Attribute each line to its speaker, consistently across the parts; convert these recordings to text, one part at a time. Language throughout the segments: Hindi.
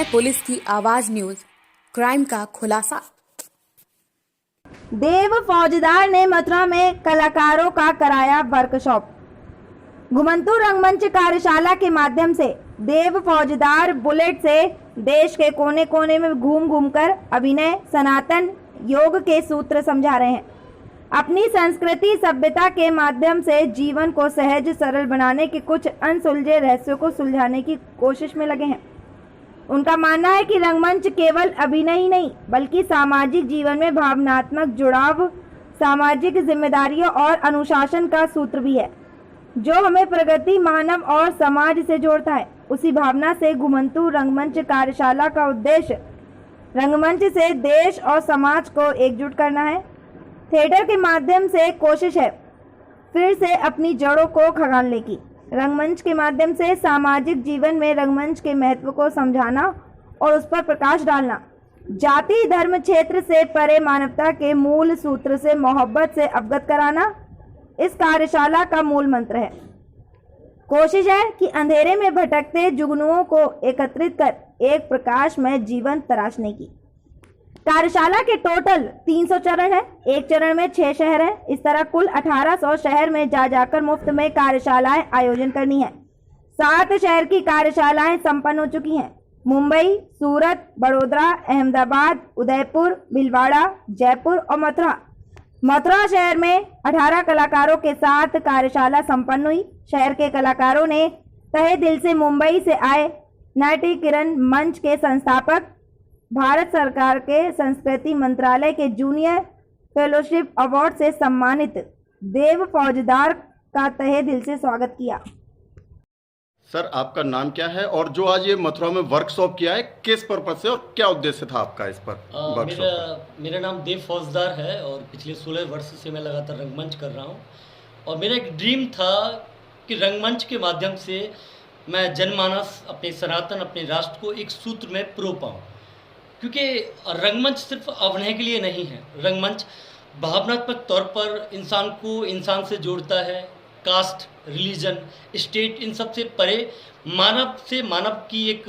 Speaker 1: है पुलिस की आवाज न्यूज, क्राइम का खुलासा।
Speaker 2: देव फौजदार ने मथुरा में कलाकारों का कराया वर्कशॉप। घुमंतू रंगमंच कार्यशाला के माध्यम से देव फौजदार बुलेट से देश के कोने कोने में घूम घूमकर अभिनय, सनातन योग के सूत्र समझा रहे हैं। अपनी संस्कृति सभ्यता के माध्यम से जीवन को सहज सरल बनाने के कुछ अनसुलझे रहस्यों को सुलझाने की कोशिश में लगे हैं। उनका मानना है कि रंगमंच केवल अभिनय ही नहीं बल्कि सामाजिक जीवन में भावनात्मक जुड़ाव, सामाजिक जिम्मेदारियों और अनुशासन का सूत्र भी है, जो हमें प्रगति, मानव और समाज से जोड़ता है। उसी भावना से घुमंतू रंगमंच कार्यशाला का उद्देश्य रंगमंच से देश और समाज को एकजुट करना है। थिएटर के माध्यम से कोशिश है फिर से अपनी जड़ों को खंगालने की। रंगमंच के माध्यम से सामाजिक जीवन में रंगमंच के महत्व को समझाना और उस पर प्रकाश डालना। जाति धर्म क्षेत्र से परे मानवता के मूल सूत्र से मोहब्बत से अवगत कराना इस कार्यशाला का मूल मंत्र है। कोशिश है कि अंधेरे में भटकते जुगनुओं को एकत्रित कर एक प्रकाशमय जीवन तराशने की। कार्यशाला के टोटल 300 चरण है। एक चरण में 6 शहर हैं। इस तरह कुल 1800 शहर में जाकर मुफ्त में कार्यशालाएं आयोजन करनी है। 7 शहर की कार्यशालाएं संपन्न हो चुकी हैं। मुंबई, सूरत, बड़ोदरा, अहमदाबाद, उदयपुर, भीलवाड़ा, जयपुर और मथुरा। मथुरा शहर में 18 कलाकारों के साथ कार्यशाला संपन्न हुई। शहर के कलाकारों ने तहे दिल से मुंबई से आए नाट्य किरण मंच के संस्थापक, भारत सरकार के संस्कृति मंत्रालय के जूनियर फेलोशिप अवार्ड से सम्मानित देव फौजदार का तहे दिल से स्वागत किया।
Speaker 3: सर, आपका नाम क्या है और जो आज ये मथुरा में वर्कशॉप किया है किस पर्पज से और क्या उद्देश्य था आपका इस पर वर्कशॉप?
Speaker 4: मेरा नाम देव फौजदार है और पिछले 16 वर्ष से मैं लगातार रंगमंच कर रहा हूँ। और मेरा एक ड्रीम था कि रंगमंच के माध्यम से मैं जनमानस, अपने सनातन, अपने राष्ट्र को एक सूत्र में पिरो पाऊँ। क्योंकि रंगमंच सिर्फ अभिनय के लिए नहीं है। रंगमंच भावनात्मक तौर पर इंसान को इंसान से जोड़ता है। कास्ट, रिलीजन, स्टेट, इन सब से परे मानव से मानव की एक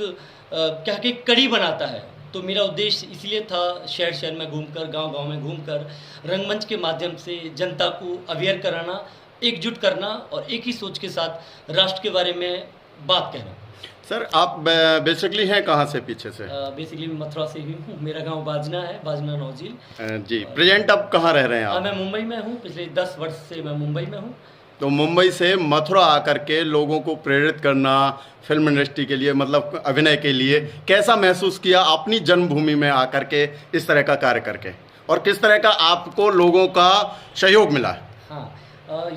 Speaker 4: क्या कि कड़ी बनाता है। तो मेरा उद्देश्य इसलिए था शहर शहर में घूमकर, गांव-गांव में घूमकर रंगमंच के माध्यम से जनता को अवेयर कराना, एकजुट करना और एक ही सोच के साथ राष्ट्र के बारे में बात कहना।
Speaker 3: सर, आप बेसिकली हैं कहाँ से पीछे से?
Speaker 4: बेसिकली मैं मथुरा से ही हूँ। मेरा गांव बाजना है, बाजना नौजील।
Speaker 3: जी, प्रेजेंट अब कहाँ रह रहे हैं आप?
Speaker 4: मैं मुंबई में हूँ। पिछले 10 वर्ष से मैं मुंबई में हूँ।
Speaker 3: तो मुंबई से मथुरा आकर के लोगों को प्रेरित करना फिल्म इंडस्ट्री के लिए, मतलब अभिनय के लिए, कैसा महसूस किया अपनी जन्मभूमि में आकर के इस तरह का कार्य करके, और किस तरह का आपको लोगों का सहयोग मिला?
Speaker 4: हाँ,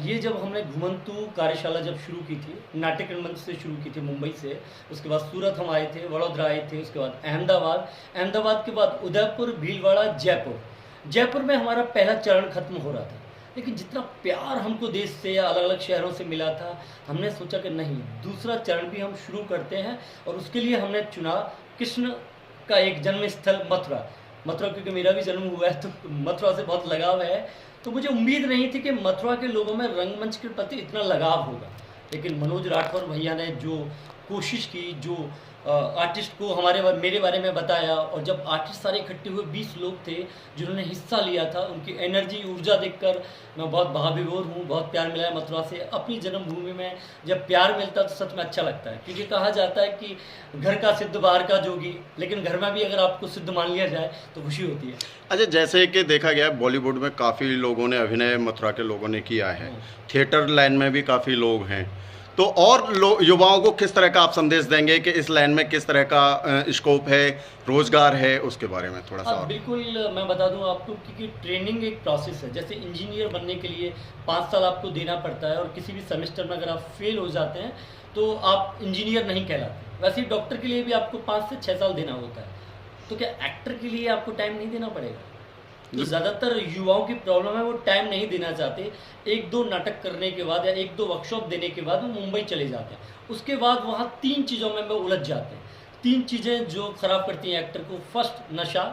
Speaker 4: ये जब हमने घुमंतू कार्यशाला जब शुरू की थी, नाट्य मंच से शुरू की थी मुंबई से, उसके बाद सूरत हम आए थे, वडोदरा आए थे, उसके बाद अहमदाबाद के बाद उदयपुर, भीलवाड़ा, जयपुर में हमारा पहला चरण खत्म हो रहा था। लेकिन जितना प्यार हमको देश से या अलग अलग शहरों से मिला था, हमने सोचा कि नहीं, दूसरा चरण भी हम शुरू करते हैं। और उसके लिए हमने चुना कृष्ण का एक जन्म स्थल मथुरा, क्योंकि मेरा भी जन्म हुआ है तो मथुरा से बहुत लगाव है। तो मुझे उम्मीद नहीं थी कि मथुरा के लोगों में रंगमंच के प्रति इतना लगाव होगा। लेकिन मनोज राठौर भैया ने जो कोशिश की, जो आर्टिस्ट को मेरे बारे में बताया, और जब आर्टिस्ट सारे इकट्ठे हुए 20 लोग थे जिन्होंने हिस्सा लिया था, उनकी एनर्जी, ऊर्जा देखकर मैं बहुत भावविभोर हूँ। बहुत प्यार मिला है मथुरा से। अपनी जन्मभूमि में जब प्यार मिलता है तो सच में अच्छा लगता है। क्योंकि कहा जाता है कि घर का सिद्ध बाहर का जोगी, लेकिन घर में भी अगर आपको सिद्ध मान लिया जाए तो खुशी होती है।
Speaker 3: अच्छा, जैसे कि देखा गया बॉलीवुड में काफ़ी लोगों ने अभिनय मथुरा के लोगों ने किया है, थिएटर लाइन में भी काफ़ी लोग हैं, तो और युवाओं को किस तरह का आप संदेश देंगे कि इस लाइन में किस तरह का स्कोप है, रोजगार है, उसके बारे में थोड़ा सा?
Speaker 4: बिल्कुल, मैं बता दूं आपको कि ट्रेनिंग एक प्रोसेस है। जैसे इंजीनियर बनने के लिए 5 साल आपको देना पड़ता है, और किसी भी सेमेस्टर में अगर आप फेल हो जाते हैं तो आप इंजीनियर नहीं कहलाते। वैसे ही डॉक्टर के लिए भी आपको 5 से 6 साल देना होता है। तो क्या एक्टर के लिए आपको टाइम नहीं देना पड़ेगा? तो ज़्यादातर युवाओं की प्रॉब्लम है, वो टाइम नहीं देना चाहते। 1-2 नाटक करने के बाद या 1-2 वर्कशॉप देने के बाद वो मुंबई चले जाते हैं। उसके बाद वहाँ 3 चीज़ों में वो उलझ जाते हैं। 3 चीज़ें जो ख़राब करती हैं एक्टर को। फर्स्ट, नशा,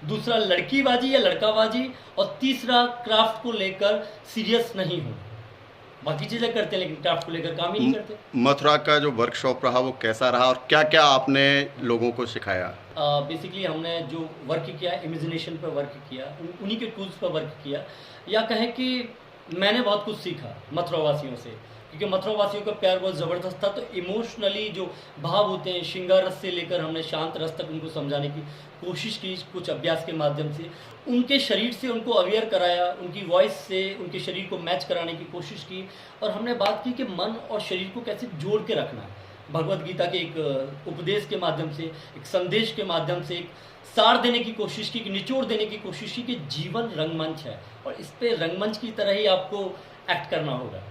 Speaker 4: दूसरा लड़कीबाजी या लड़काबाजी, और तीसरा क्राफ्ट को लेकर सीरियस नहीं हो। बाकी चीज़ें करते हैं लेकिन क्राफ्ट को लेकर काम ही नहीं करते।
Speaker 3: मथुरा का जो वर्कशॉप रहा वो कैसा रहा और क्या क्या आपने लोगों को सिखाया?
Speaker 4: बेसिकली हमने जो वर्क किया, इमेजिनेशन पर वर्क किया, उन्हीं के टूल्स पर वर्क किया, या कहें कि मैंने बहुत कुछ सीखा मथुरा वासियों से, क्योंकि मथुरा वासियों का प्यार बहुत ज़बरदस्त था। तो इमोशनली जो भाव होते हैं, श्रृंगार रस से लेकर हमने शांत रस तक उनको समझाने की कोशिश की कुछ अभ्यास के माध्यम से। उनके शरीर से उनको अवेयर कराया, उनकी वॉइस से उनके शरीर को मैच कराने की कोशिश की, और हमने बात की कि मन और शरीर को कैसे जोड़ के रखना है। भगवत गीता के एक उपदेश के माध्यम से, एक संदेश के माध्यम से एक सार देने की कोशिश की, निचोड़ देने की कोशिश की कि जीवन रंगमंच है और इस पे रंगमंच की तरह ही आपको एक्ट करना होगा।